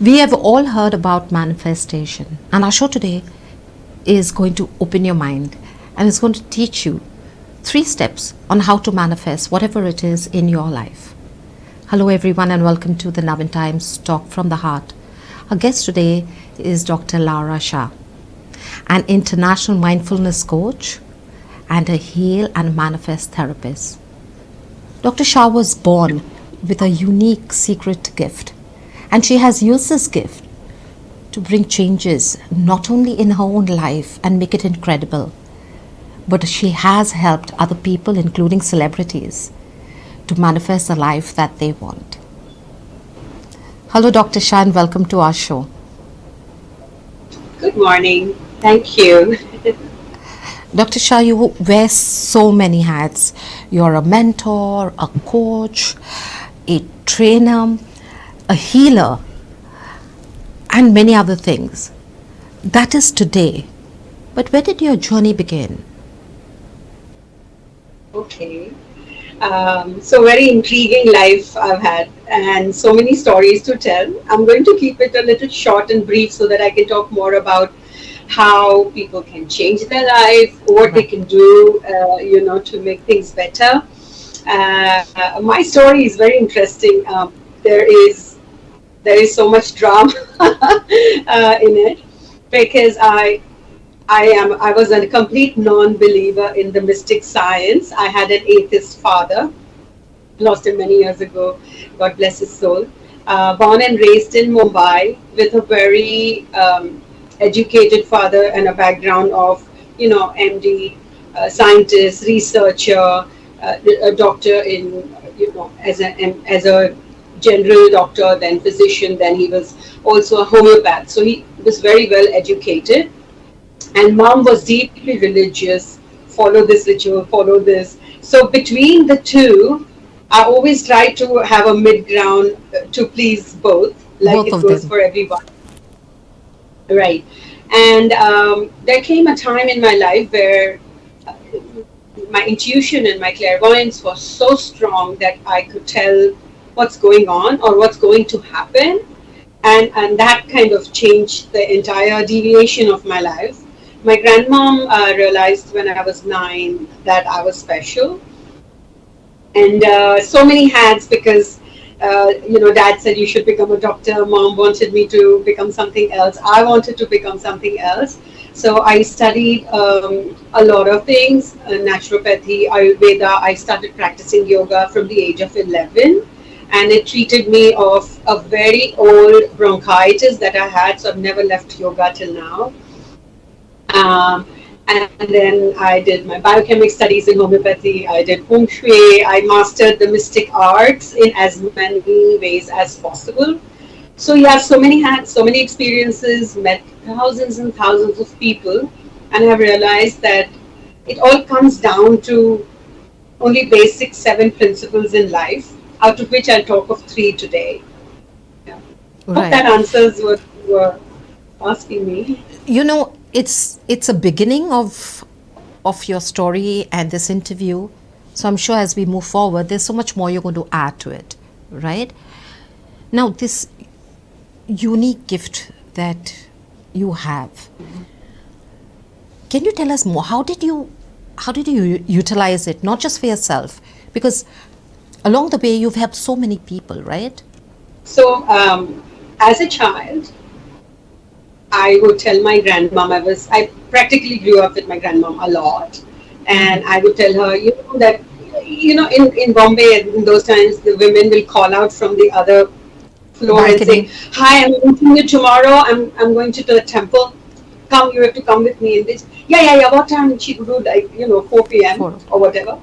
We have all heard about manifestation, and our show today is going to open your mind and it's going to teach you 3 steps on how to manifest whatever it is in your life. Hello, everyone, and welcome to the Now in Times Talk from the Heart. Our guest today is Dr. Larra Shah, an international mindfulness coach and a heal and manifest therapist. Dr. Shah was born with a unique secret gift, and she has used this gift to bring changes not only in her own life and make it incredible, but she has helped other people, including celebrities, to manifest the life that they want. Hello, Dr. Shah, and welcome to our show. Good morning. Thank you. Dr. Shah, you wear so many hats. You're a mentor, a coach, a trainer, a healer, and many other things. That is today. But where did your journey begin? Okay. So very intriguing life I've had and so many stories to tell. I'm going to keep it a little short and brief so that I can talk more about how people can change their life, what they can do, to make things better. My story is very interesting. There is so much drama in it because I was a complete non-believer in the mystic science. I had an atheist father, lost him many years ago. God bless his soul. Born and raised in Mumbai with a very educated father and a background of, MD, scientist, researcher, a doctor in, as a general doctor, then physician, then he was also a homeopath. So he was very well educated. And mom was deeply religious, follow this ritual, follow this. So between the two, I always try to have a mid-ground to please both, like Both it of goes them. for everyone. Right. And there came a time in my life where my intuition and my clairvoyance was so strong that I could tell what's going on or what's going to happen. And that kind of changed the entire deviation of my life. My grandmom realized when I was 9 that I was special. And so many hats because, dad said you should become a doctor. Mom wanted me to become something else. I wanted to become something else. So I studied a lot of things, naturopathy, Ayurveda. I started practicing yoga from the age of 11. And it treated me of a very old bronchitis that I had. So I've never left yoga till now. And then I did my biochemic studies in homeopathy. I did feng shui. I mastered the mystic arts in as many ways as possible. So yeah, so many hats, so many experiences, met thousands and thousands of people, and I've realized that it all comes down to only basic 7 principles in life, out of which I'll talk of 3 today. Yeah. Hope that Right. answers what you were asking me. It's a beginning of your story and this interview. So I'm sure as we move forward, there's so much more you're going to add to it, right? Now, this unique gift that you have, can you tell us more? How did you utilize it, not just for yourself? Because along the way, you've helped so many people, right? So, as a child, I would tell my grandmom, I practically grew up with my grandmom a lot. And I would tell her, that, in Bombay in those times, the women will call out from the other floor and say, Balcony. hi, I'm meeting you tomorrow. I'm going to the temple. Come, you have to come with me. And this, yeah. What time? She would do 4 p.m. For or whatever.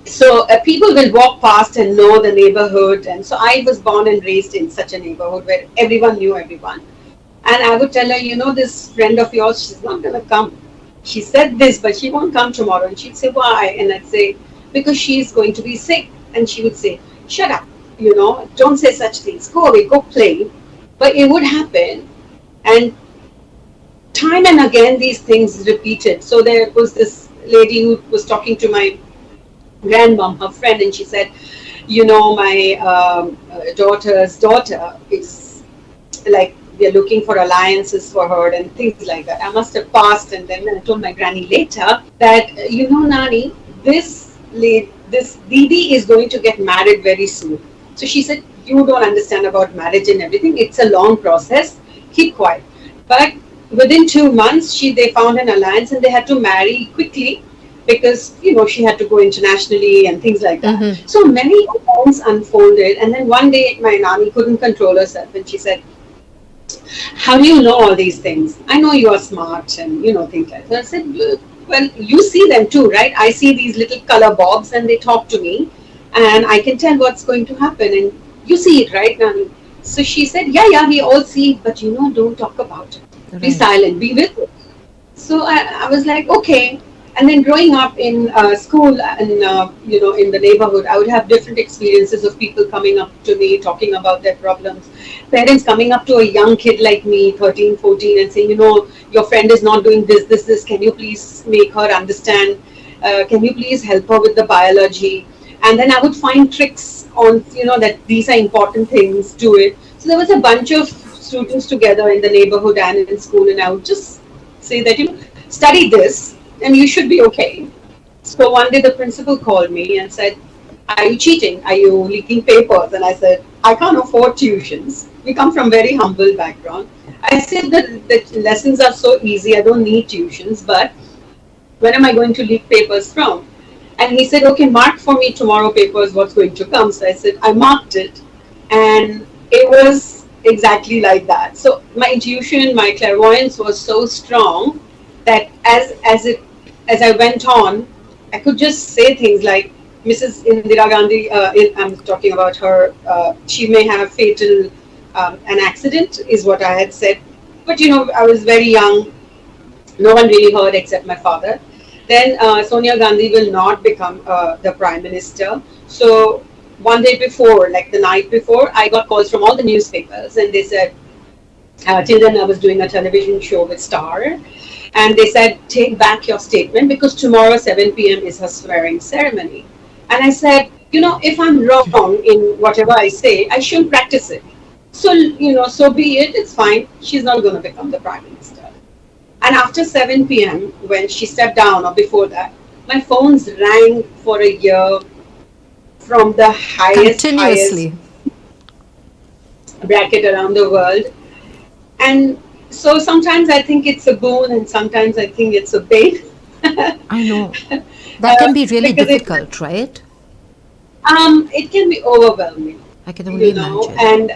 So people will walk past and know the neighborhood. And so I was born and raised in such a neighborhood where everyone knew everyone. And I would tell her, this friend of yours, she's not going to come. She said this, but she won't come tomorrow. And she'd say, why? And I'd say, because she's going to be sick. And she would say, shut up, don't say such things. Go away, go play. But it would happen. And time and again, these things repeated. So there was this lady who was talking to my grandmom, her friend, and she said, my daughter's daughter is like we are looking for alliances for her and things like that. I must have passed, and then I told my granny later that Nani, this Didi is going to get married very soon. So she said, you don't understand about marriage and everything. It's a long process. Keep quiet. But within 2 months, they found an alliance and they had to marry quickly because she had to go internationally and things like that. Mm-hmm. So many events unfolded, and then one day my Nani couldn't control herself and she said, how do you know all these things? I know you are smart and things like that. I said, well, you see them too, right? I see these little color bobs and they talk to me and I can tell what's going to happen, and you see it, right, Nani? So she said, yeah, we all see it, but don't talk about it. Be Right. silent, be with it. So I was like, okay. And then growing up in school and in the neighborhood, I would have different experiences of people coming up to me talking about their problems. Parents coming up to a young kid like me, 13, 14, and saying, your friend is not doing this. Can you please make her understand? Can you please help her with the biology? And then I would find tricks on, that these are important things, do it. So there was a bunch of students together in the neighborhood and in school, and I would just say that, study this and you should be okay. So one day the principal called me and said, are you cheating? Are you leaking papers? And I said, I can't afford tuitions. We come from very humble background. I said that the lessons are so easy, I don't need tuitions, but when am I going to leak papers from? And he said, okay, mark for me tomorrow papers, what's going to come. So I said, I marked it. And it was exactly like that. So my intuition, my clairvoyance was so strong that as I went on, I could just say things like, Mrs. Indira Gandhi, I'm talking about her, she may have fatal an accident, is what I had said. But I was very young, no one really heard except my father. Then Sonia Gandhi will not become the prime minister. So one day before, like the night before, I got calls from all the newspapers, and they said, till then I was doing a television show with Star, and they said, take back your statement because tomorrow 7 p.m. is her swearing ceremony. And I said, if I'm wrong in whatever I say, I shouldn't practice it. So, so be it, it's fine. She's not going to become the prime minister. And after 7 p.m., when she stepped down or before that, my phones rang for a year from the highest Continuously. bracket around the world. And so sometimes I think it's a boon and sometimes I think it's a bane. I know. That can be really Because difficult, right? it can be overwhelming, I can only imagine. and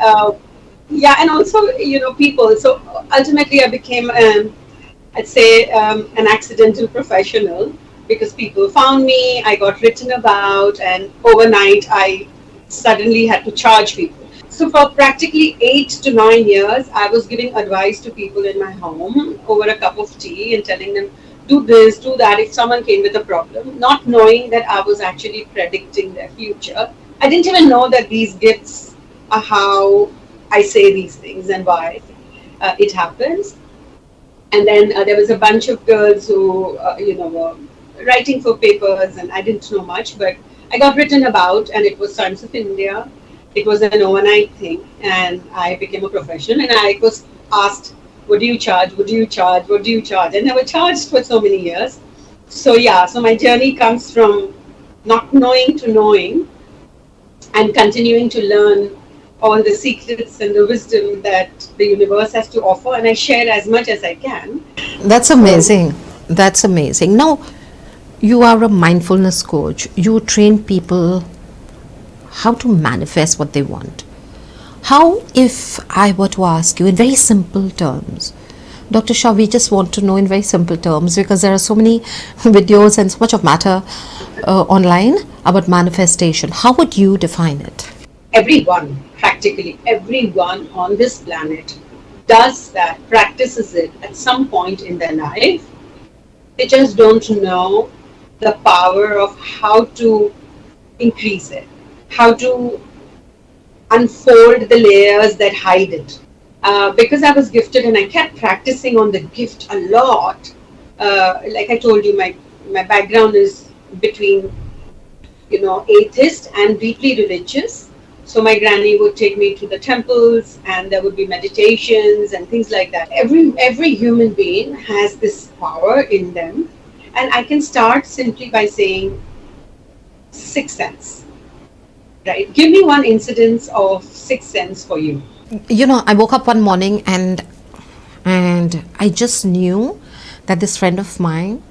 yeah, and also, people. So ultimately I became, I'd say, an accidental professional because people found me, I got written about, and overnight I suddenly had to charge people. So for practically 8 to 9 years, I was giving advice to people in my home over a cup of tea and telling them, do this, do that, if someone came with a problem, not knowing that I was actually predicting their future. I didn't even know that these gifts are how I say these things and why it happens. And then there was a bunch of girls who, were writing for papers, and I didn't know much, but I got written about, and it was Times of India. It was an overnight thing, and I became a professional, and I was asked, what do you charge? What do you charge? What do you charge? I never charged for so many years. So yeah, so my journey comes from not knowing to knowing and continuing to learn all the secrets and the wisdom that the universe has to offer, and I share as much as I can. That's So amazing. That's amazing. Now, you are a mindfulness coach. You train people how to manifest what they want. How, if I were to ask you in very simple terms, Dr. Shah, we just want to know in very simple terms because there are so many videos and so much of matter online about manifestation. How would you define it? everyone, practically everyone on this planet does that, practices it at some point in their life. They just don't know the power of how to increase it, how to unfold the layers that hide it. Because I was gifted and I kept practicing on the gift a lot. Like I told you, my background is between, atheist and deeply religious. So my granny would take me to the temples, and there would be meditations and things like that. Every human being has this power in them, and I can start simply by saying sixth sense. Right? Give me one incidence of sixth sense for you. I woke up one morning and I just knew that this friend of mine,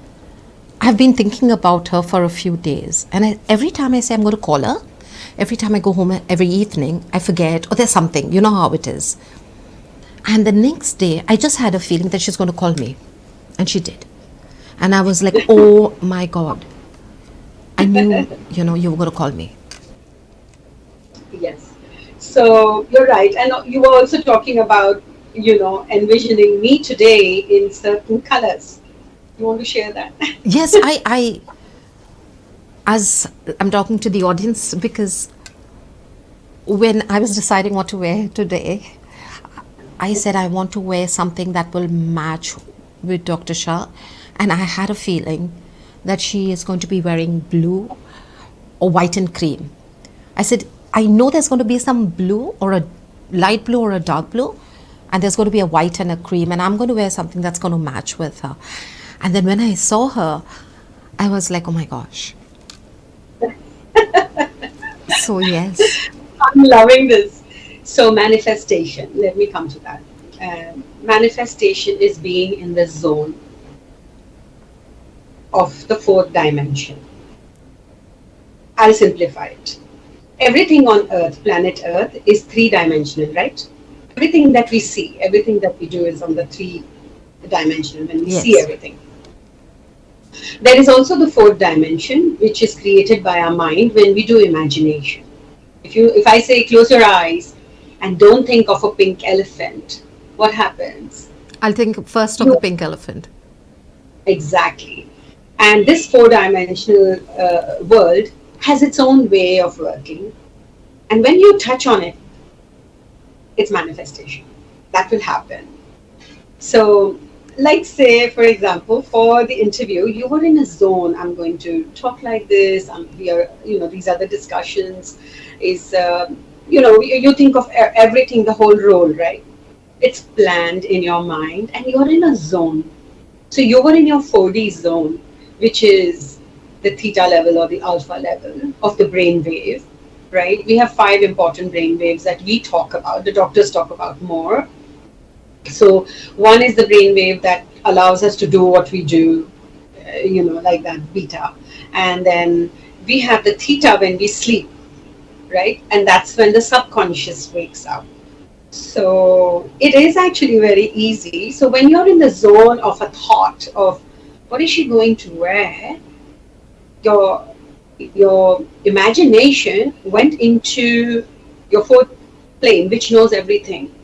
I've been thinking about her for a few days. And every time I say I'm going to call her, every time I go home every evening, I forget, or there's something, you know how it is. And the next day, I just had a feeling that she's going to call me. And she did. And I was like, oh my God. I knew, you were going to call me. Yes. So you're right. And you were also talking about, envisioning me today in certain colors. You want to share that? Yes, as I'm talking to the audience, because when I was deciding what to wear today, I said I want to wear something that will match with Dr. Shah, and I had a feeling that she is going to be wearing blue or white and cream. I said, I know there's going to be some blue or a light blue or a dark blue, and there's going to be a white and a cream, and I'm going to wear something that's going to match with her. And then when I saw her, I was like, oh my gosh. So, yes. I'm loving this. So, manifestation, let me come to that. Manifestation is being in the zone of the fourth dimension. I'll simplify it. Everything on Earth, planet Earth, is three-dimensional, right? Everything that we see, everything that we do is on the three-dimensional when we see everything. There is also the fourth dimension, which is created by our mind when we do imagination. If I say close your eyes and don't think of a pink elephant, what happens? I'll think first of the pink elephant. Exactly. And this four-dimensional world has its own way of working. And when you touch on it, it's manifestation. That will happen. So, like say, for example, for the interview, you were in a zone. I'm going to talk like this. We are, these are the discussions. You think of everything, the whole role, right? It's planned in your mind, and you're in a zone. So you were in your 4D zone, which is the theta level or the alpha level of the brain wave, right? We have 5 important brain waves that we talk about. The doctors talk about more. So one is the brain wave that allows us to do what we do, like that beta. And then we have the theta when we sleep, right? And that's when the subconscious wakes up. So it is actually very easy. So when you're in the zone of a thought of what is she going to wear, your imagination went into your fourth plane, which knows everything.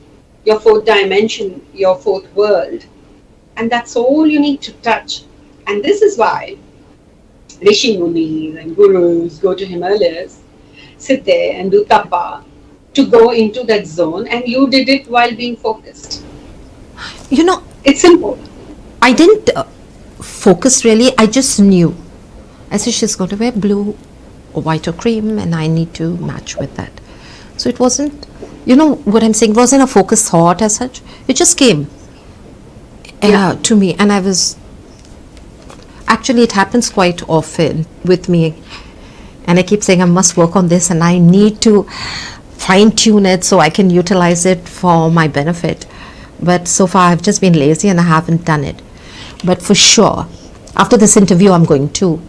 Your fourth dimension, your fourth world. And that's all you need to touch. And this is why Rishi Munis and Gurus go to Himalayas, sit there and do tapa to go into that zone. And you did it while being focused. It's simple. I didn't focus really. I just knew. I said she's going to wear blue or white or cream, and I need to match with that. So it wasn't, what I'm saying, wasn't a focused thought as such. It just came to me, and actually it happens quite often with me, and I keep saying I must work on this, and I need to fine tune it so I can utilize it for my benefit. But so far I've just been lazy and I haven't done it. But for sure, after this interview, I'm going to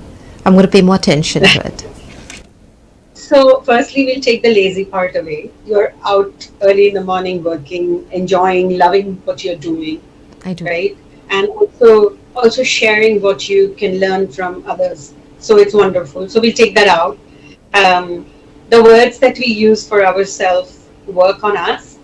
pay more attention to it. So firstly, we'll take the lazy part away. You're out early in the morning working, enjoying, loving what you're doing. I do. Right? And also sharing what you can learn from others. So it's wonderful. So we'll take that out. The words that we use for ourselves work on us.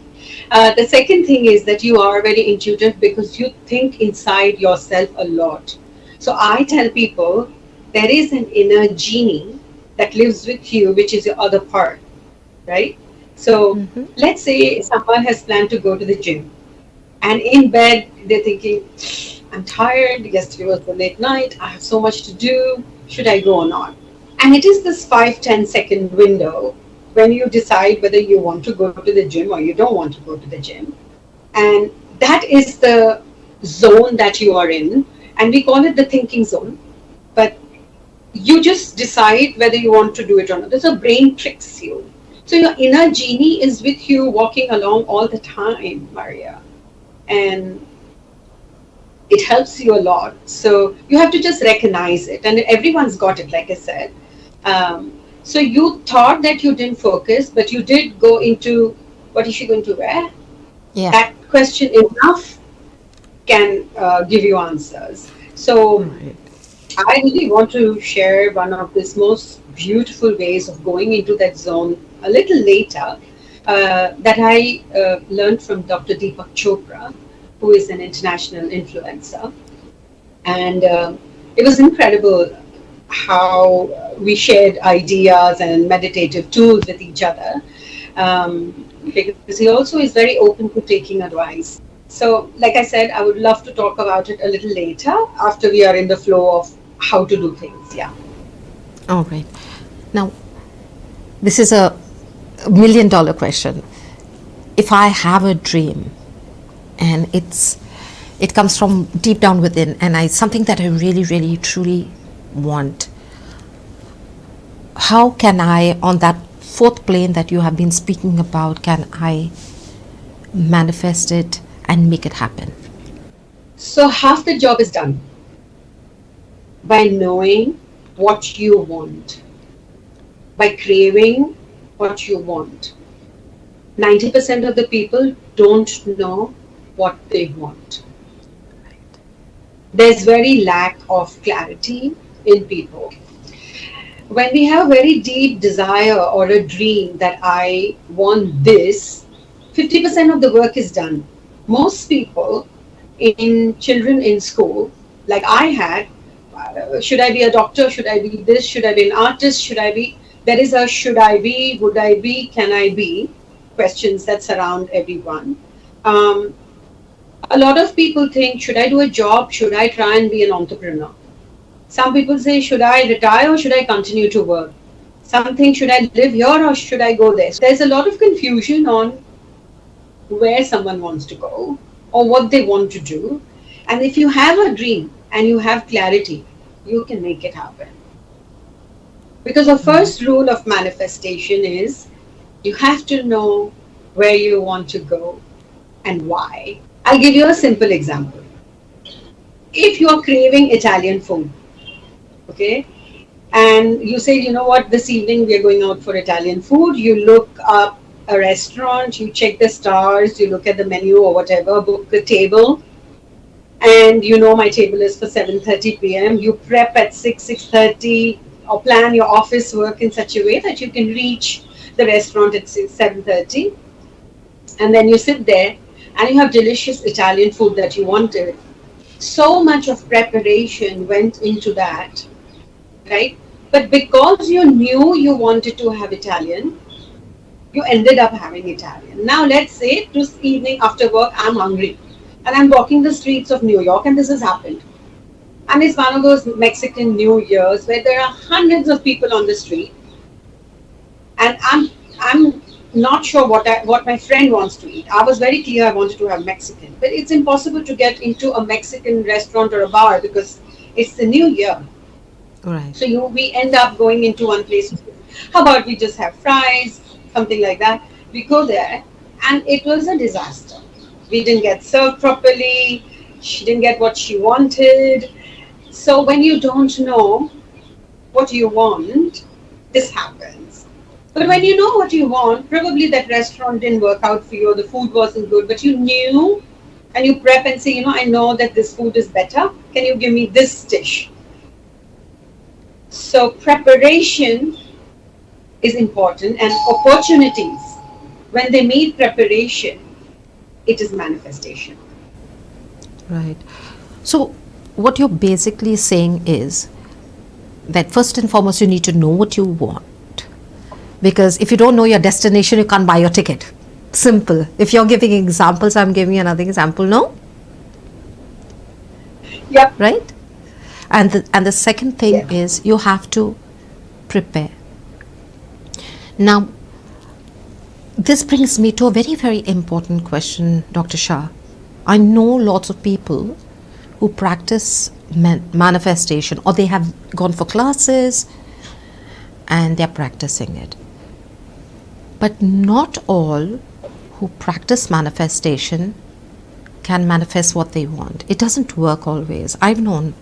The second thing is that you are very intuitive because you think inside yourself a lot. So I tell people there is an inner genie that lives with you, which is your other part, right? So let's say someone has planned to go to the gym, and in bed they're thinking, I'm tired, yesterday was the late night, I have so much to do, should I go or not? And it is this 5-10 second window when you decide whether you want to go to the gym or you don't want to go to the gym. And that is the zone that you are in. And we call it the thinking zone. But you just decide whether you want to do it or not. So brain tricks you. So your inner genie is with you walking along all the time, Maria. And it helps you a lot. So you have to just recognize it. And everyone's got it, like I said. So you thought that you didn't focus, but you did go into what is she going to wear? Yeah. That question enough can give you answers. So Right. I really want to share one of this most beautiful ways of going into that zone a little later that I learned from Dr. Deepak Chopra, who is an international influencer. And it was incredible how we shared ideas and meditative tools with each other, because he also is very open to taking advice. So, like I said, I would love to talk about it a little later after we are in the flow of how to do things. Yeah. All right. Now, this is a $1 million question. If I have a dream and it comes from deep down within, and something that I really, really, truly want, how can I, on that fourth plane that you have been speaking about, can I manifest it and make it happen? So, half the job is done by knowing what you want, by craving what you want. 90% of the people don't know what they want. There's very lack of clarity in people. When we have a very deep desire or a dream that I want this, 50% of the work is done. Most people, in children in school, like I had, should I be a doctor? Should I be this? Should I be an artist? Should I be? There is a should I be, would I be, can I be questions that surround everyone. A lot of people think, should I do a job? Should I try and be an entrepreneur? Some people say, should I retire or should I continue to work? Some think, should I live here or should I go there? So there's a lot of confusion on where someone wants to go or what they want to do. And if you have a dream and you have clarity, you can make it happen. Because the first rule of manifestation is you have to know where you want to go and why. I'll give you a simple example. If you are craving Italian food, okay, and you say, you know what, this evening we are going out for Italian food, you look up a restaurant, you check the stars, you look at the menu or whatever, book a table, and you know my table is for 7:30 p.m. You prep at 6:30, or plan your office work in such a way that you can reach the restaurant at 7:30, and then you sit there and you have delicious Italian food that you wanted. So much of preparation went into that, right? But because you knew you wanted to have Italian, you ended up having Italian. Now let's say this evening after work I'm hungry and I'm walking the streets of New York, and this has happened. And it's one of those Mexican New Years where there are hundreds of people on the street, and I'm not sure what my friend wants to eat. I was very clear I wanted to have Mexican, but it's impossible to get into a Mexican restaurant or a bar because it's the New Year. Right. So we end up going into one place. How about we just have fries, something like that? We go there, and it was a disaster. We didn't get served properly. She didn't get what she wanted. So when you don't know what you want, this happens. But when you know what you want, probably that restaurant didn't work out for you, or the food wasn't good, but you knew, and you prep and say, I know that this food is better. Can you give me this dish? So preparation is important, and opportunities, when they meet preparation, it is manifestation. Right. So what you're basically saying is that first and foremost, you need to know what you want. Because if you don't know your destination, you can't buy your ticket. Simple. If you're giving examples, I'm giving another example, no? Yep. Right? And the second thing Yeah. is you have to prepare. Now, This brings me to a very, very important question, Dr. Shah. I know lots of people who practice manifestation, or they have gone for classes and they're practicing it. But not all who practice manifestation can manifest what they want. It doesn't work always. I've known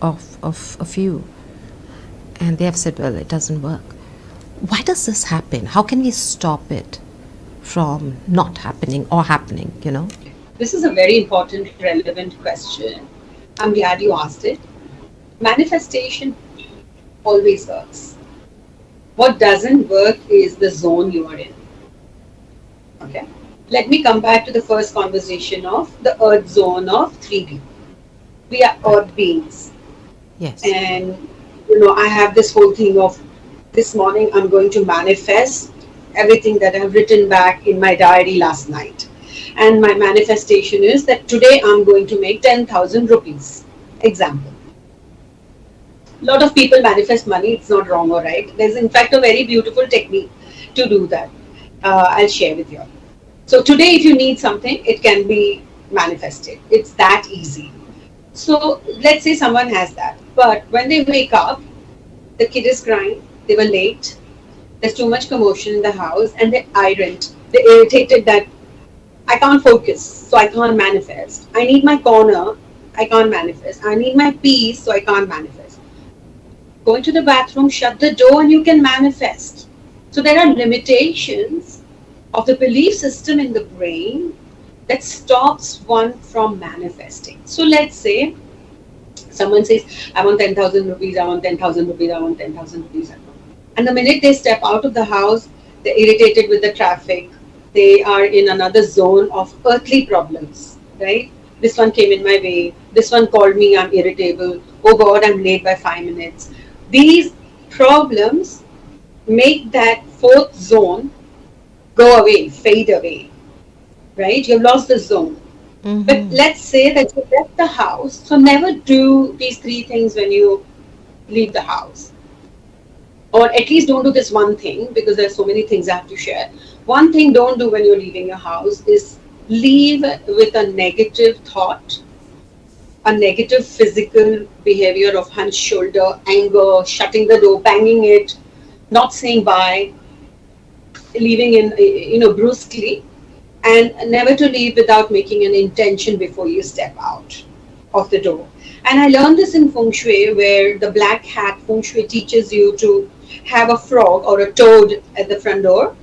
of a few, and they have said, well, it doesn't work. Why does this happen? How can we stop it from not happening or happening, you know? This is a very important, relevant question. I'm glad you asked it. Manifestation always works. What doesn't work is the zone you are in. Okay? Let me come back to the first conversation of the earth zone of 3D. We are earth beings. Yes. And, I have this whole thing of this morning I'm going to manifest everything that I've written back in my diary last night. And my manifestation is that today I'm going to make 10,000 rupees. Example. A lot of people manifest money. It's not wrong or right. There's in fact a very beautiful technique to do that. I'll share with you. So today if you need something, it can be manifested. It's that easy. So let's say someone has that. But when they wake up, the kid is crying, they were late, there's too much commotion in the house, and they're irate. They're irritated that I can't focus, so I can't manifest. I need my corner, I can't manifest. I need my peace, so I can't manifest. Go into the bathroom, shut the door, and you can manifest. So there are limitations of the belief system in the brain that stops one from manifesting. So let's say someone says, I want 10,000 rupees, I want 10,000 rupees, I want 10,000 rupees. And the minute they step out of the house, they're irritated with the traffic. They are in another zone of earthly problems, right? This one came in my way. This one called me, I'm irritable. Oh God, I'm late by 5 minutes. These problems make that fourth zone go away, fade away, right? You've lost the zone. Mm-hmm. But let's say that you left the house. So never do these three things when you leave the house. Or at least don't do this one thing, because there's so many things I have to share. One thing don't do when you're leaving your house is leave with a negative thought, a negative physical behavior of hunched shoulder, anger, shutting the door, banging it, not saying bye, leaving in, brusquely, and never to leave without making an intention before you step out of the door. And I learned this in Feng Shui, where the black hat Feng Shui teaches you to have a frog or a toad at the front door,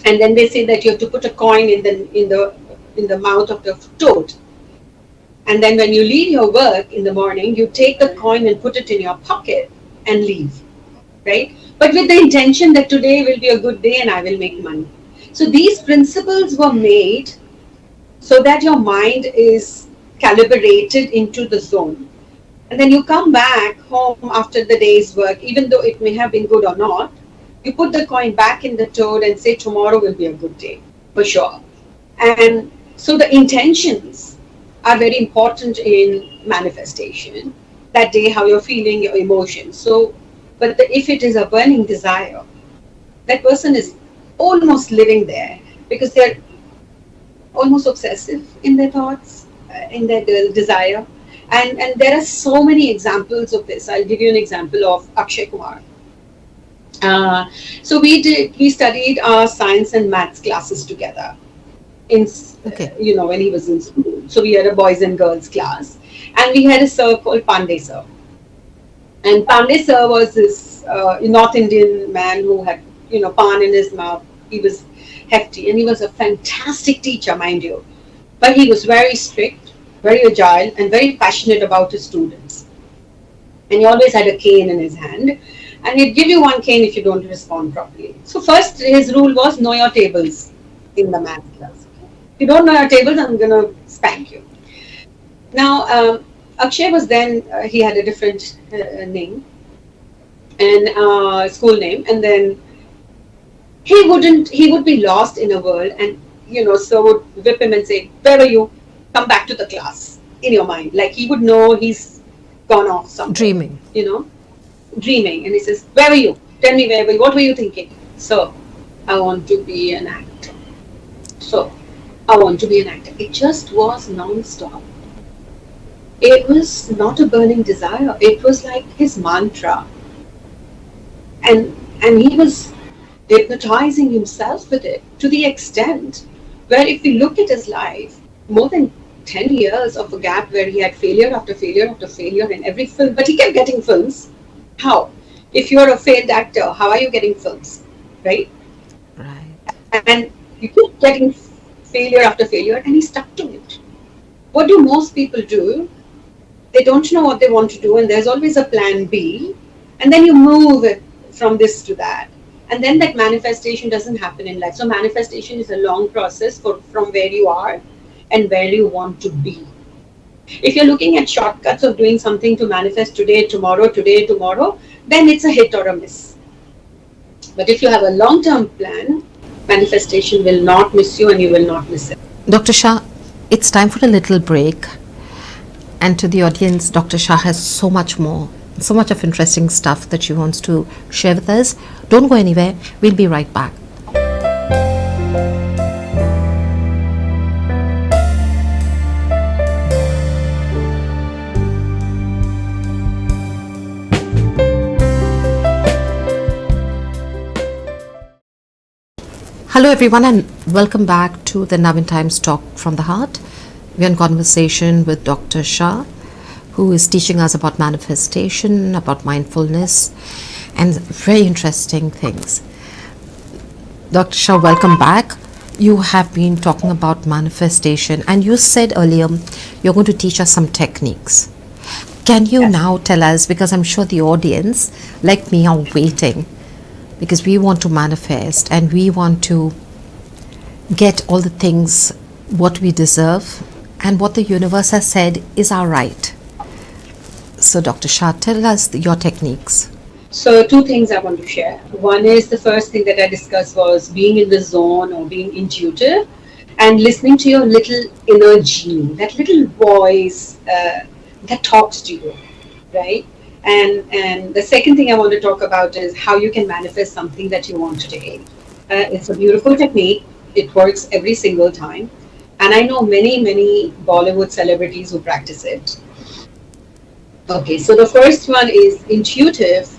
and then they say that you have to put a coin in the mouth of the toad, and then when you leave your work in the morning, you take the coin and put it in your pocket and leave, right? But with the intention that today will be a good day and I will make money. So these principles were made so that your mind is calibrated into the zone. And then you come back home after the day's work, even though it may have been good or not, you put the coin back in the toad and say tomorrow will be a good day, for sure. And so the intentions are very important in manifestation. That day, how you're feeling, your emotions. So, but if it is a burning desire, that person is almost living there because they're almost obsessive in their thoughts, in their desire. And there are so many examples of this. I'll give you an example of Akshay Kumar. So we studied our science and maths classes together when he was in school. So we had a boys and girls class, and we had a sir called Pandey sir. And Pandey sir was this North Indian man who had, pan in his mouth. He was hefty, and he was a fantastic teacher, mind you. But he was very strict, very agile, and very passionate about his students. And he always had a cane in his hand. And he'd give you one cane if you don't respond properly. So first, his rule was know your tables in the math class. If you don't know your tables, I'm going to spank you. Now, Akshay was then, he had a different name and school name. And then he would be lost in a world, and, sir would whip him and say, where are you? Come back to the class in your mind. Like he would know he's gone off somewhere. Dreaming. Dreaming. And he says, where were you? Tell me where were you? What were you thinking? So I want to be an actor. So I want to be an actor. It just was non-stop. It was not a burning desire. It was like his mantra. And he was hypnotizing himself with it to the extent where if we look at his life, more than 10 years of a gap where he had failure after failure after failure in every film, but he kept getting films. How? If you're a failed actor, how are you getting films? Right? Right. And you keep getting failure after failure, and he stuck to it. What do most people do? They don't know what they want to do, and there's always a plan B, and then you move it from this to that, and then that manifestation doesn't happen in life. So manifestation is a long process from where you are and where you want to be. If you're looking at shortcuts of doing something to manifest today, tomorrow, then it's a hit or a miss. But if you have a long-term plan, manifestation will not miss you and you will not miss it. Dr. Shah, it's time for a little break. And to the audience, Dr. Shah has so much more, so much of interesting stuff that she wants to share with us. Don't go anywhere. We'll be right back. Hello, everyone, and welcome back to the Now in Times Talk from the Heart. We're in conversation with Dr. Shah, who is teaching us about manifestation, about mindfulness, and very interesting things. Dr. Shah, welcome back. You have been talking about manifestation, and you said earlier you're going to teach us some techniques. Can you now tell us, because I'm sure the audience, like me, are waiting, because we want to manifest and we want to get all the things what we deserve and what the universe has said is our right. So Dr. Shah, tell us your techniques. So two things I want to share. One is the first thing that I discussed was being in the zone or being intuitive and listening to your little inner genie, that little voice that talks to you, right? And the second thing I want to talk about is how you can manifest something that you want today. It's a beautiful technique. It works every single time. And I know many Bollywood celebrities who practice it. Okay, so the first one is intuitive,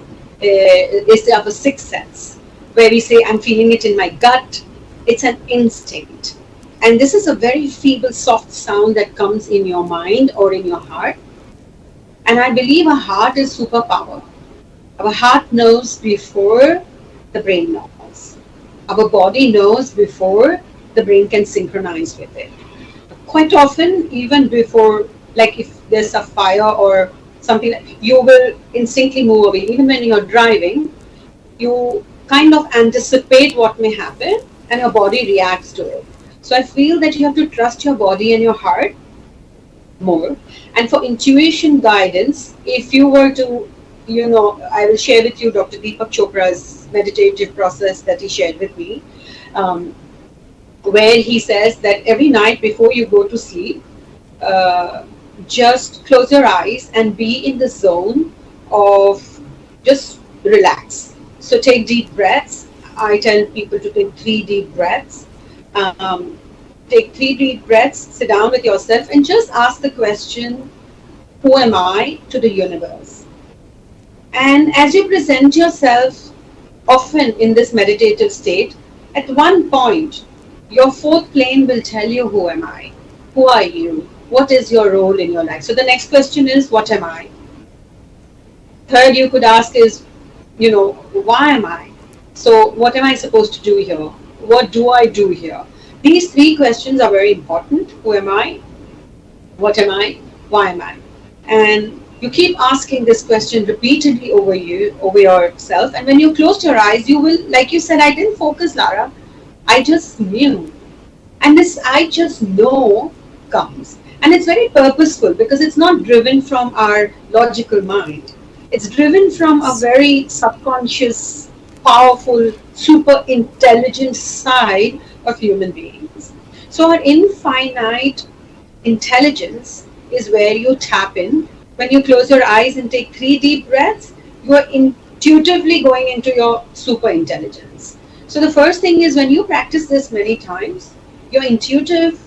is to have a sixth sense, where we say, I'm feeling it in my gut. It's an instinct. And this is a very feeble, soft sound that comes in your mind or in your heart. And I believe our heart is superpower. Our heart knows before the brain knows. Our body knows before the brain can synchronize with it. Quite often, even before, like if there's a fire or something, you will instantly move away. Even when you're driving, you kind of anticipate what may happen and your body reacts to it. So I feel that you have to trust your body and your heart more. And for intuition guidance, if you were to, I will share with you Dr. Deepak Chopra's meditative process that he shared with me, where he says that every night before you go to sleep, just close your eyes and be in the zone of just relax. So take deep breaths. I tell people to take 3 deep breaths. Take 3 deep breaths, sit down with yourself and just ask the question, who am I, to the universe? And as you present yourself often in this meditative state, at one point, your fourth plane will tell you, who am I? Who are you? What is your role in your life? So the next question is, what am I? Third, you could ask is, why am I? So what am I supposed to do here? What do I do here? These 3 questions are very important. Who am I? What am I? Why am I? And you keep asking this question repeatedly over yourself. And when you close your eyes, you will, like you said, I didn't focus, Lara. I just knew. And this I just know comes. And it's very purposeful because it's not driven from our logical mind. It's driven from a very subconscious, powerful, super intelligent side of human beings. So our infinite intelligence is where you tap in. When you close your eyes and take 3 deep breaths, you are intuitively going into your super intelligence. So the first thing is, when you practice this many times, your intuitive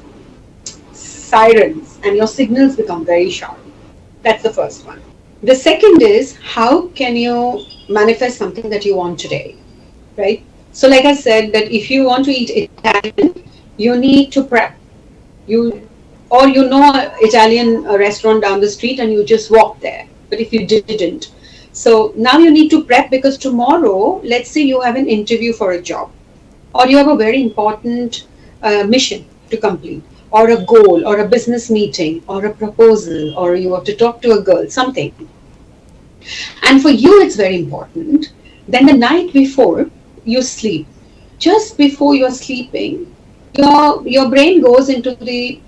sirens and your signals become very sharp. That's the first one. The second is, how can you manifest something that you want today, right? So like I said, that if you want to eat Italian, you need to prep. You or you know an Italian restaurant down the street and you just walk there. But if you didn't, so now you need to prep, because tomorrow, let's say you have an interview for a job, or you have a very important mission to complete, or a goal, or a business meeting, or a proposal, or you have to talk to a girl, something. And for you, it's very important. Then the night before you sleep, just before you're sleeping, your brain goes into the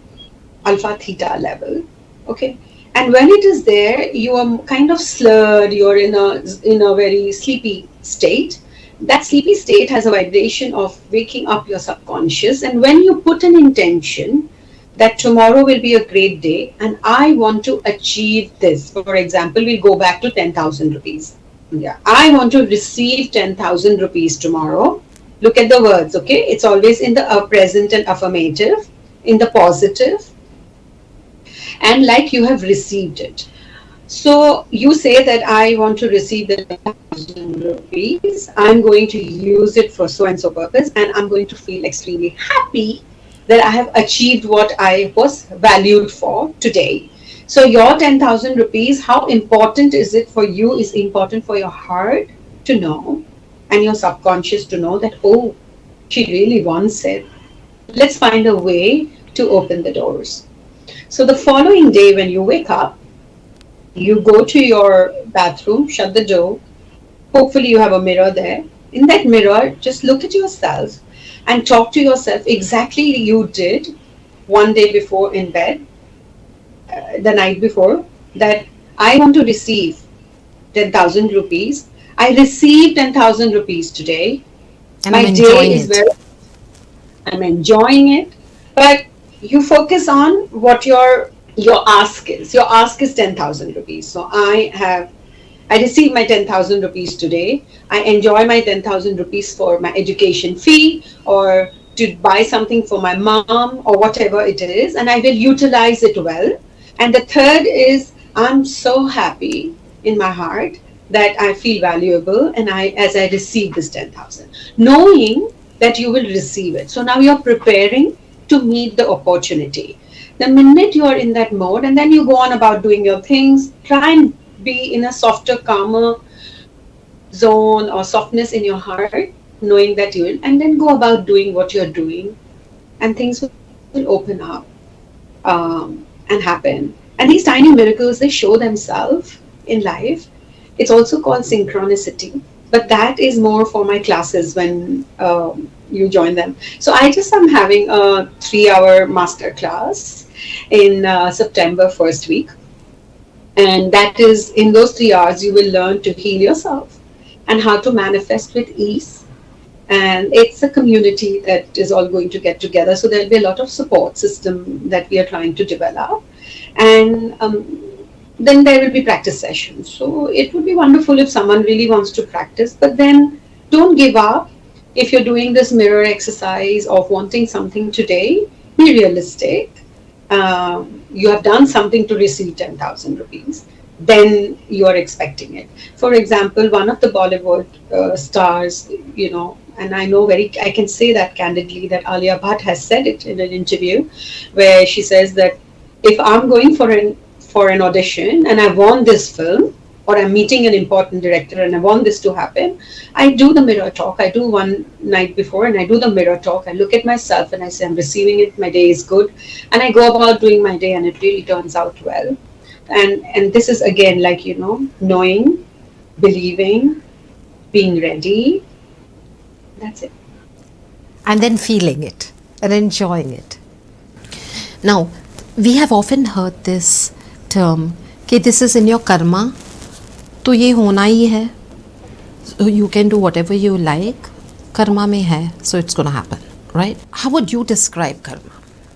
alpha theta level, okay? And when it is there, you are kind of slurred, you're in a very sleepy state. That sleepy state has a vibration of waking up your subconscious. And when you put an intention that tomorrow will be a great day and I want to achieve this, for example, we'll go back to 10,000 rupees. Yeah, I want to receive 10,000 rupees tomorrow. Look at the words, okay? It's always in the present and affirmative, in the positive, and like you have received it. So you say that I want to receive the 10,000 rupees. I'm going to use it for so and so purpose, and I'm going to feel extremely happy that I have achieved what I was valued for today. So your 10,000 rupees, how important is it for you, is important for your heart to know, and your subconscious to know that, oh, she really wants it. Let's find a way to open the doors. So the following day when you wake up, you go to your bathroom, shut the door. Hopefully you have a mirror there. In that mirror, just look at yourself and talk to yourself exactly you did one day before in bed, the night before, that I want to receive 10,000 rupees. I received 10,000 rupees today. And My I'm day enjoying is it. very, I'm enjoying it. But you focus on what your ask is. Your ask is 10,000 rupees. So I received my 10,000 rupees today. I enjoy my 10,000 rupees for my education fee, or to buy something for my mom, or whatever it is, and I will utilize it well. And the third is, I'm so happy in my heart that I feel valuable, and as I receive this 10,000, knowing that you will receive it. So now you're preparing to meet the opportunity. The minute you're in that mode, and then you go on about doing your things, try and be in a softer, calmer zone or softness in your heart, knowing that you will, and then go about doing what you're doing, and things will open up and happen. And these tiny miracles, they show themselves in life. It's also called synchronicity, but that is more for my classes when you join them. So I just am having a 3-hour master class in September first week. And that is, in those 3 hours, you will learn to heal yourself and how to manifest with ease. And it's a community that is all going to get together. So there'll be a lot of support system that we are trying to develop. And then there will be practice sessions. So it would be wonderful if someone really wants to practice, but then don't give up. If you're doing this mirror exercise of wanting something today, be realistic. You have done something to receive 10,000 rupees, then you are expecting it. For example, one of the Bollywood stars, and I can say that candidly, that Alia Bhatt has said it in an interview where she says that if I'm going for an audition and I want this film, or I'm meeting an important director and I want this to happen, I do the mirror talk. I do one night before and I do the mirror talk. I look at myself and I say, I'm receiving it, my day is good. And I go about doing my day and it really turns out well. And this is again, like, knowing, believing, being ready. That's it. And then feeling it and enjoying it. Now, we have often heard this term, कि this is in your karma, तो ये होना ही है. So you can do whatever you like. Karma में है, so it's going to happen, right? How would you describe karma?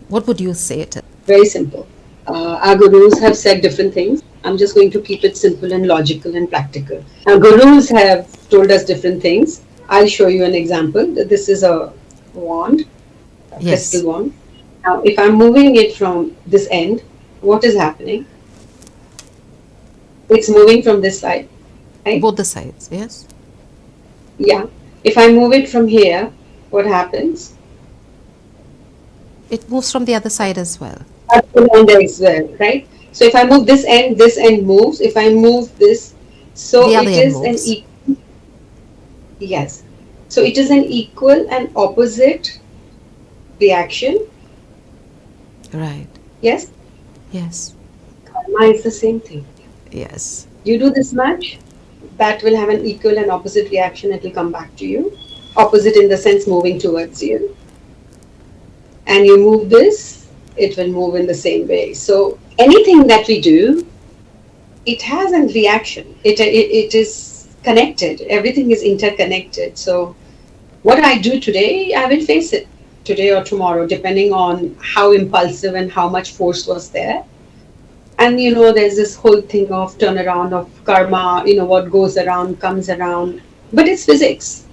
What would you say it is? Very simple. Our gurus have said different things. I'm just going to keep it simple and logical and practical. Our gurus have told us different things. I'll show you an example. This is a wand, a crystal Yes. wand. Now, if I'm moving it from this end, what is happening? It's moving from this side, right? Both the sides. Yes. Yeah. If I move it from here, what happens? It moves from the other side as well. Up and down as well, right? So if I move this end moves. If I move this, so The other it end is an moves. yes. So it is an equal and opposite reaction. Right. Yes, Yes. karma is the same thing. Yes. You do this much, that will have an equal and opposite reaction. It will come back to you. Opposite in the sense moving towards you. And you move this, it will move in the same way. So anything that we do, it has a reaction. It is connected. Everything is interconnected. So what I do today, I will face it today or tomorrow, depending on how impulsive and how much force was there. And there's this whole thing of turnaround of karma, what goes around comes around. But it's physics.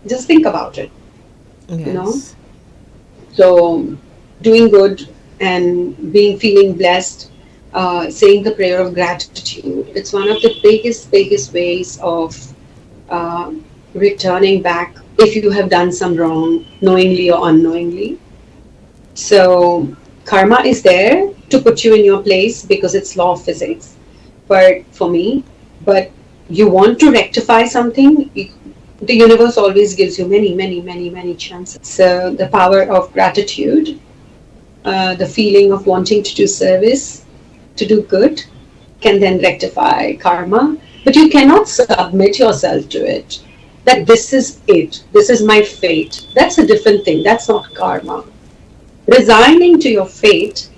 Just think about it, you know. Yes. So doing good and feeling blessed, saying the prayer of gratitude, it's one of the biggest ways of uh, returning back if you have done some wrong, knowingly or unknowingly. So karma is there to put you in your place because it's law of physics. But for me, but you want to rectify something, the universe always gives you many chances. So the power of gratitude, the feeling of wanting to do service, to do good, can then rectify karma. But you cannot submit yourself to it. That this is it. This is my fate. That's a different thing. That's not karma. Resigning to your fate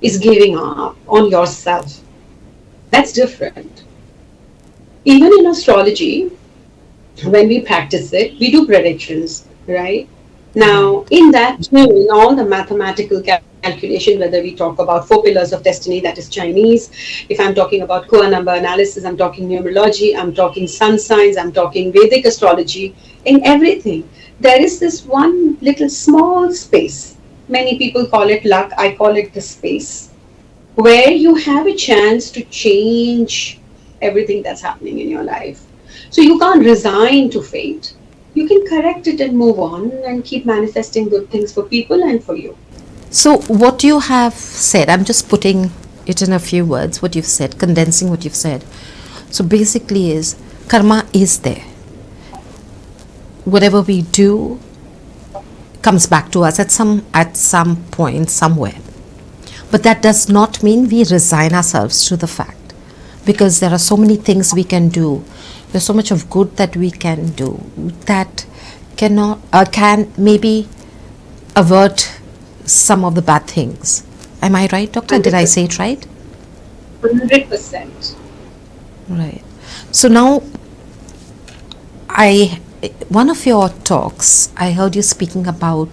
is giving up on yourself. That's different. Even in astrology, when we practice it, we do predictions, right? Now, Right. in that too, in all the mathematical calculation, whether we talk about four pillars of destiny, that is Chinese, if I'm talking about Koa number analysis, I'm talking numerology, I'm talking sun signs, I'm talking Vedic astrology, in everything, there is this one little small space. Many people call it luck, I call it the space where you have a chance to change everything that's happening in your life. So you can't resign to fate. You can correct it and move on and keep manifesting good things for people and for you. So, what you have said, I'm just putting it in a few words, what you've said, condensing what you've said. So, basically, is karma is there. Whatever we do comes back to us at some point somewhere. But that does not mean we resign ourselves to the fact, because there are so many things we can do. There's so much of good that we can do that can maybe avert some of the bad things. Am I right, doctor? Did I say it right? 100%. Right. So now, I one of your talks, I heard you speaking about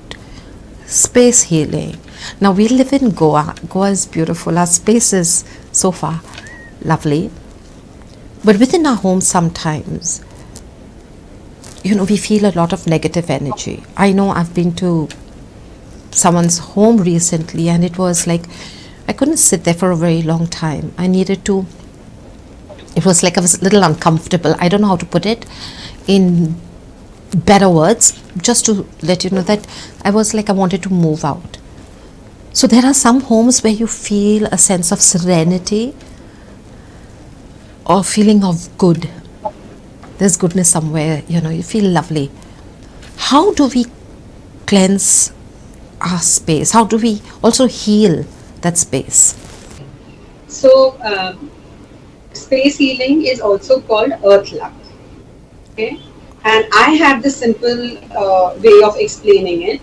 space healing. Now we live in Goa. Goa is beautiful. Our space is so far lovely. But within our home, sometimes, we feel a lot of negative energy. I know I've been to someone's home recently, and it was like I couldn't sit there for a very long time. It was like I was a little uncomfortable. I don't know how to put it in better words, just to let you know that I was like I wanted to move out. So there are some homes where you feel a sense of serenity or feeling of good. There's goodness somewhere, you feel lovely. How do we cleanse our space? How do we also heal that space? So, space healing is also called earth luck. Okay? And I have this simple way of explaining it.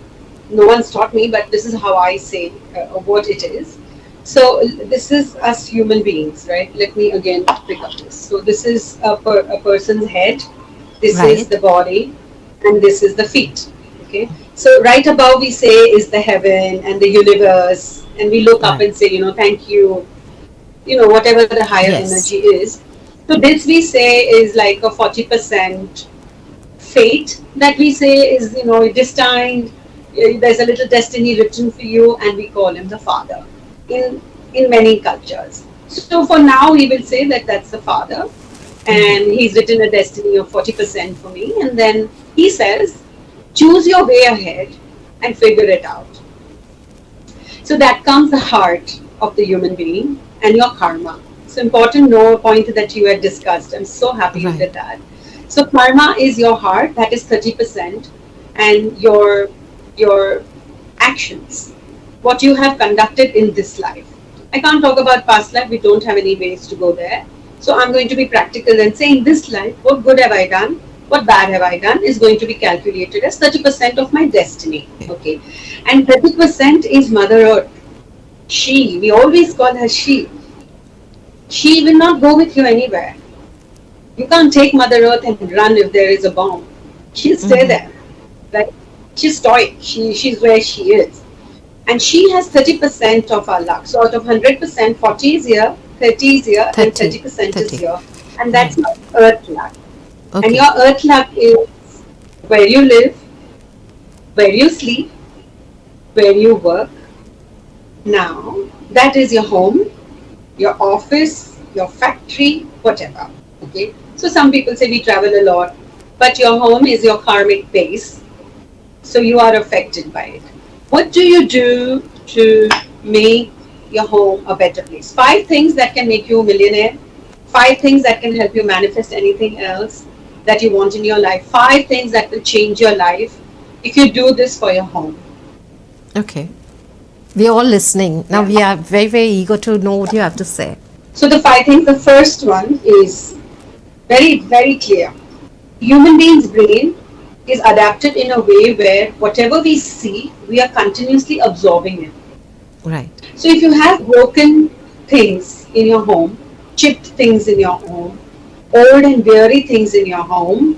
No one's taught me, but this is how I say what it is. So this is us human beings, right? Let me again pick up this. So this is a person's head, this is Right? the body, and this is the feet. Okay. So right above we say is the heaven and the universe, and we look up Right. and say, thank you, whatever the higher Yes. energy is. So this we say is like a 40% fate that we say is, destined. There's a little destiny written for you, and we call him the father in many cultures. So for now, we will say that that's the father, and he's written a destiny of 40% for me. And then he says, choose your way ahead and figure it out. So that comes the heart of the human being and your karma. So important point that you had discussed. I'm so happy you did that. So karma is your heart, that is 30%, and your actions, what you have conducted in this life. I can't talk about past life, we don't have any ways to go there. So I'm going to be practical and say, in this life, what good have I done? What bad have I done is going to be calculated as 30% of my destiny. Okay. And 30% is Mother Earth. She, we always call her she. She will not go with you anywhere. You can't take Mother Earth and run if there is a bomb. She'll stay there. Right? She's stoic. She's where she is. And she has 30% of our luck. So out of 100%, 40 is here, 30 is here, and 30% is here. And that's your earth luck. Okay. And your earth luck is where you live, where you sleep, where you work. Now, that is your home, your office, your factory, whatever. Okay. So some people say we travel a lot, but your home is your karmic base. So you are affected by it. What do you do to make your home a better place? 5 things that can make you a millionaire. 5 things that can help you manifest anything else that you want in your life. 5 things that will change your life if you do this for your home. Okay. We're all listening. Now we are very, very eager to know what you have to say. So the 5 things, the first one is very, very clear. Human being's brain is adapted in a way where whatever we see, we are continuously absorbing it. Right. So if you have broken things in your home, chipped things in your home, old and weary things in your home,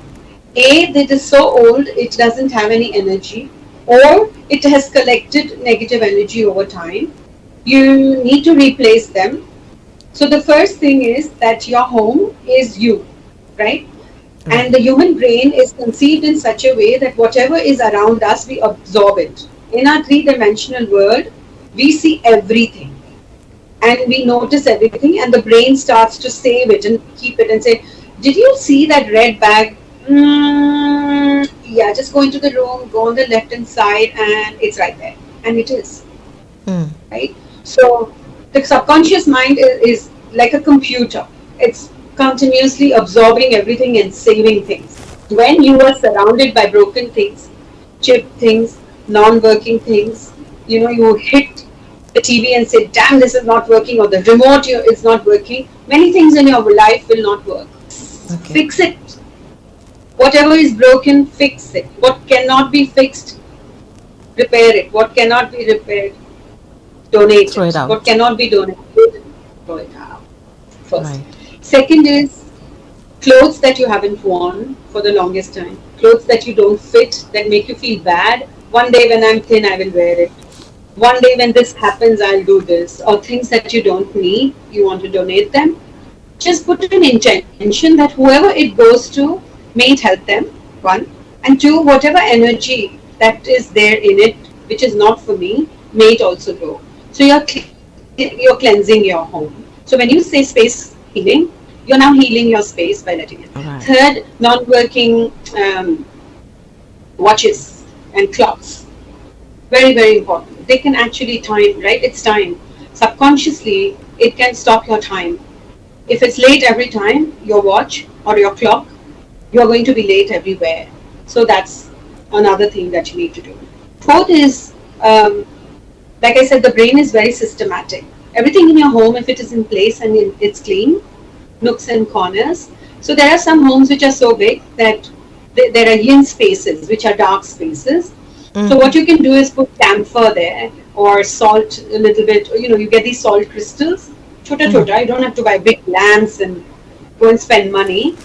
that is so old it doesn't have any energy, or it has collected negative energy over time, you need to replace them. So the first thing is that your home is you, right? And the human brain is conceived in such a way that whatever is around us, we absorb it. In our 3-dimensional world, we see everything and we notice everything, and the brain starts to save it and keep it and say, did you see that red bag? Yeah, just go into the room, go on the left hand side, and it's right there. And it is. Right? So the subconscious mind is like a computer. It's continuously absorbing everything and saving things. When you are surrounded by broken things, chipped things, non-working things, you hit the TV and say, damn, this is not working, or the remote is not working, many things in your life will not work. Okay. Fix it. Whatever is broken, fix it. What cannot be fixed, repair it. What cannot be repaired, donate it out. What cannot be donated, throw it out. First. Right. Second is clothes that you haven't worn for the longest time. Clothes that you don't fit, that make you feel bad. One day when I'm thin, I will wear it. One day when this happens, I'll do this. Or things that you don't need, you want to donate them. Just put an intention that whoever it goes to, may it help them, 1. And 2, whatever energy that is there in it, which is not for me, may it also go. So you're cleansing your home. So when you say space healing, you're now healing your space by letting it. Right. Third, non-working watches and clocks. Very, very important. They can actually time, right? It's time. Subconsciously, it can stop your time. If it's late every time, your watch or your clock, you're going to be late everywhere. So that's another thing that you need to do. Fourth is, like I said, the brain is very systematic. Everything in your home, if it is in place and it's clean, nooks and corners. So there are some homes which are so big that there are yin spaces, which are dark spaces. So what you can do is put camphor there, or salt a little bit. You get these salt crystals, chota. You don't have to buy big lamps and go and spend money.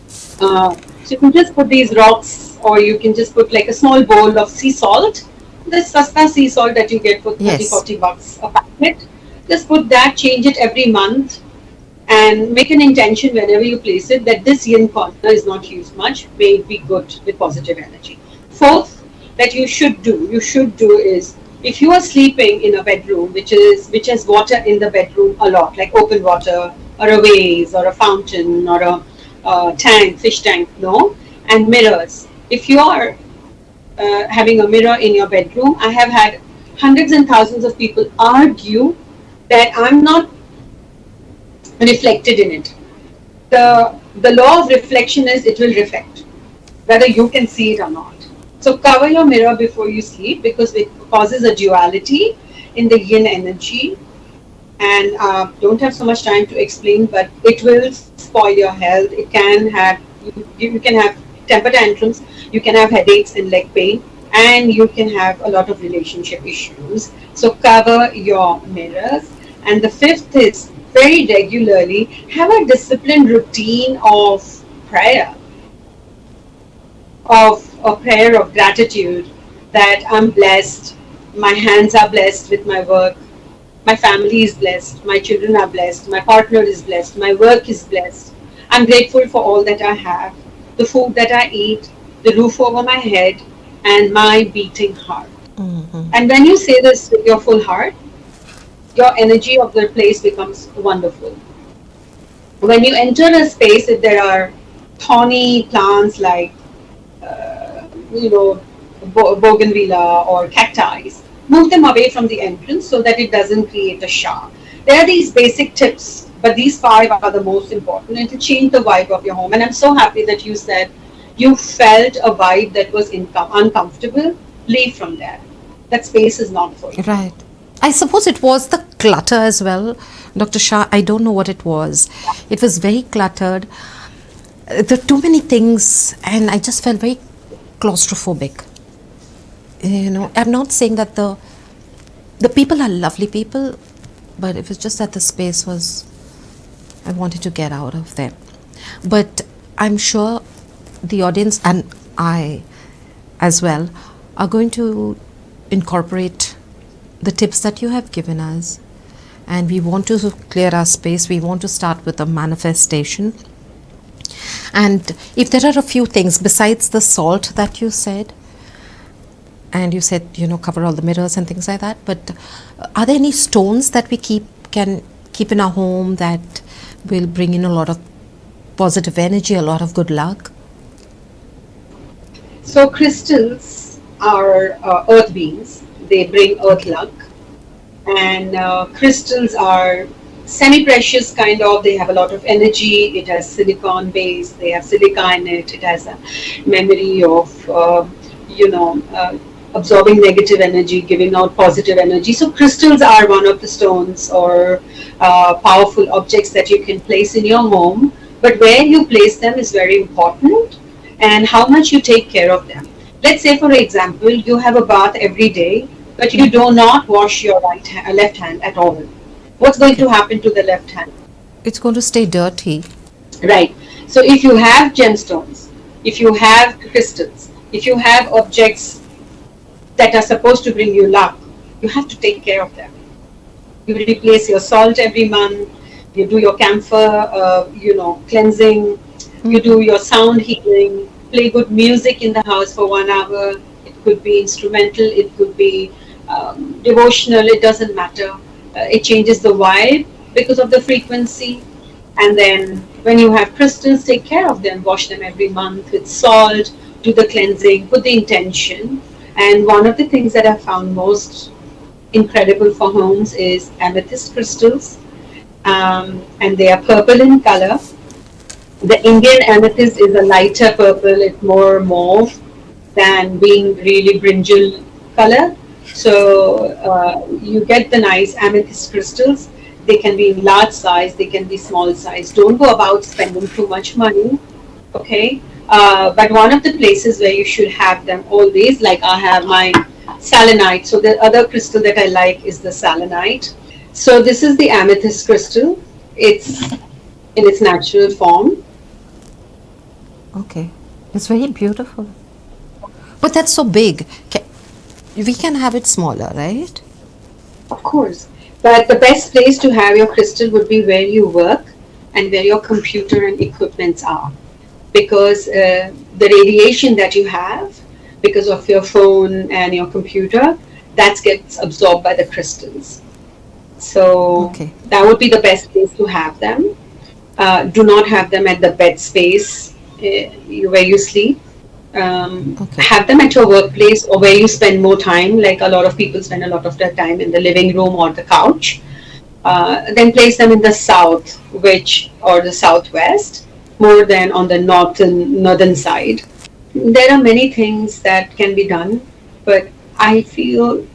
So you can just put these rocks, or you can just put like a small bowl of sea salt. This sasta sea salt that you get for $30-40 a packet. Just put that, change it every month, and make an intention whenever you place it that this yin corner is not used much, may it be good with positive energy. Fourth, that you should do is, if you are sleeping in a bedroom which has water in the bedroom a lot, like open water or a vase or a fountain or a tank, fish tank, no, and mirrors. If you are having a mirror in your bedroom, I have had hundreds and thousands of people argue that I'm not reflected in it. The law of reflection is it will reflect, whether you can see it or not. So cover your mirror before you sleep because it causes a duality in the yin energy. And don't have so much time to explain, but it will spoil your health. It can have you can have temper tantrums, you can have headaches and leg pain, and you can have a lot of relationship issues. So cover your mirrors. And the fifth is very regularly have a disciplined routine of prayer, of a prayer of gratitude that I'm blessed, my hands are blessed with my work, my family is blessed, my children are blessed, my partner is blessed, my work is blessed. I'm grateful for all that I have, the food that I eat, the roof over my head, and my beating heart. Mm-hmm. And when you say this with your full heart, your energy of the place becomes wonderful. When you enter a space, if there are thorny plants like you know, bougainvillea or cacti, move them away from the entrance so that it doesn't create a shock. There are these basic tips, but these five are the most important and to change the vibe of your home. And I'm so happy that you said you felt a vibe that was uncomfortable. Leave from there. That space is not for you. Right. I suppose it was the clutter as well, Dr. Shah. I don't know what it was. It was very cluttered. There are too many things, and I just felt very claustrophobic. You know, I'm not saying that the people are lovely people, but it was just that the space was, I wanted to get out of there. But I'm sure the audience and I as well are going to incorporate the tips that you have given us, and we want to clear our space. We want to start with a manifestation. And if there are a few things besides the salt that you said, and you said, you know, cover all the mirrors and things like that, but are there any stones that we can keep in our home that will bring in a lot of positive energy, a lot of good luck? So crystals are earth beings. They bring earth luck. And crystals are semi-precious kind of. They have a lot of energy. It has silicon base. They have silica in it. It has a memory of, absorbing negative energy, giving out positive energy. So crystals are one of the stones or powerful objects that you can place in your home. But where you place them is very important, and how much you take care of them. Let's say, for example, you have a bath every day, but you do not wash your left hand at all. What's going to happen to the left hand? It's going to stay dirty. Right. So if you have gemstones, if you have crystals, if you have objects that are supposed to bring you luck, you have to take care of them. You replace your salt every month. You do your camphor, cleansing. You do your sound healing. Play good music in the house for 1 hour. It could be instrumental. It could be devotional. It doesn't matter. It changes the vibe because of the frequency. And then when you have crystals, take care of them. Wash them every month with salt. Do the cleansing. Put the intention. And one of the things that I found most incredible for homes is amethyst crystals. And they are purple in color. The Indian amethyst is a lighter purple. It's more mauve than being really brinjal color. So you get the nice amethyst crystals. They can be in large size. They can be small size. Don't go about spending too much money. Okay. But one of the places where you should have them always, like I have my selenite. So the other crystal that I like is the selenite. So this is the amethyst crystal. It's in its natural form. Okay. It's very beautiful. But that's so big. We can have it smaller, right? Of course. But the best place to have your crystal would be where you work, and where your computer and equipments are, because the radiation that you have because of your phone and your computer, that gets absorbed by the crystals. So Okay. that would be the best place to have them. Do not have them at the bed space where you sleep. Okay. Have them at your workplace or where you spend more time, like a lot of people spend a lot of their time in the living room or the couch. Then place them in the south, which or the southwest, more than on the northern side. There are many things that can be done, but I feel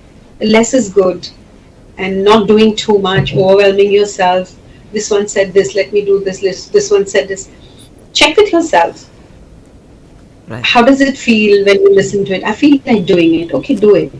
less is good, and not doing too much, overwhelming yourself. This one said this, let me do this. This one said this. Check with yourself. Right. How does it feel when you listen to it? I feel like doing it. Okay, do it.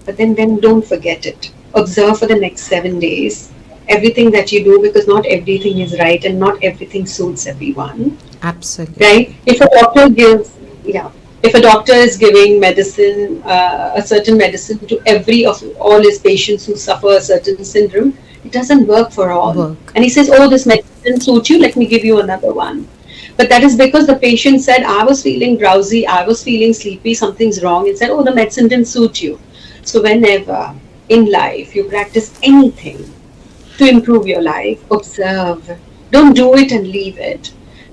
But then don't forget it. Observe for the next 7 days everything that you do, because not everything is right and not everything suits everyone. Absolutely. Right? If a doctor gives, yeah, if a doctor is giving medicine, a certain medicine to every of all his patients who suffer a certain syndrome, it doesn't work for all. Work. And he says, "Oh, this medicine suits you. Let me give you another one." But that is because the patient said, "I was feeling drowsy, I was feeling sleepy, something's wrong," and said, "Oh, the medicine didn't suit you." So whenever in life you practice anything to improve your life, observe. Don't do it and leave it.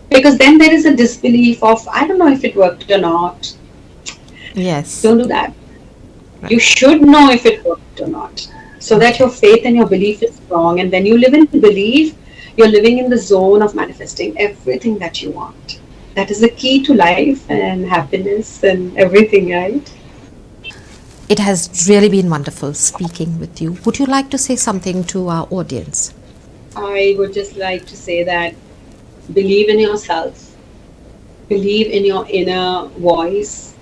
Because then there is a disbelief of, I don't know if it worked or not. Yes. Don't do that. You Right. should know if it worked or not, so that Okay. your faith and your belief is strong. And when you live in belief, you're living in the zone of manifesting everything that you want. That is the key to life and happiness and everything, right? It has really been wonderful speaking with you. Would you like to say something to our audience? I would just like to say that believe in yourself, believe in your inner voice.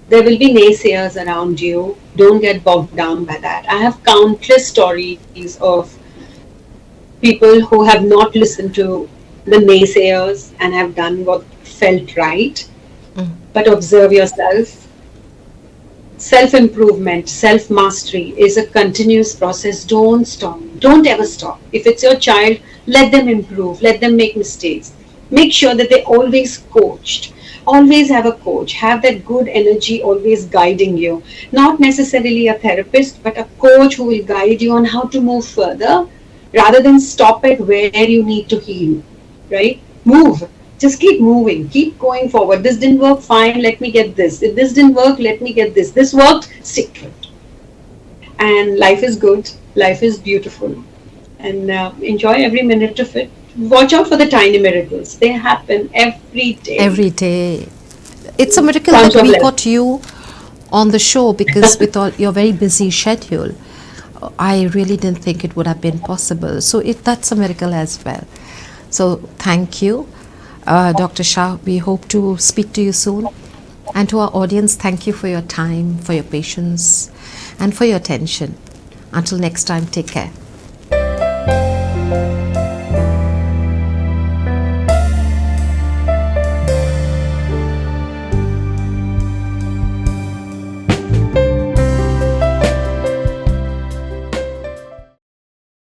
There will be naysayers around you. Don't get bogged down by that. I have countless stories of people who have not listened to the naysayers and have done what felt right. Mm. But observe yourself. Self improvement, self mastery is a continuous process. Don't stop. Don't ever stop. If it's your child, let them improve, let them make mistakes. Make sure that they always coached. Always have a coach. Have that good energy always guiding you. Not necessarily a therapist, but a coach who will guide you on how to move further rather than stop at where you need to heal. Right? Move. Just keep moving, keep going forward. This didn't work, fine, let me get this. If this didn't work, let me get this. This worked, stick to it. And life is good, life is beautiful, and enjoy every minute of it. Watch out for the tiny miracles, they happen every day. Every day. It's a miracle Count that your we blessings. got you on the show, because with all your very busy schedule, I really didn't think it would have been possible. So that's a miracle as well. So thank you, Dr. Shah. We hope to speak to you soon. And to our audience, thank you for your time, for your patience, and for your attention. Until next time, take care.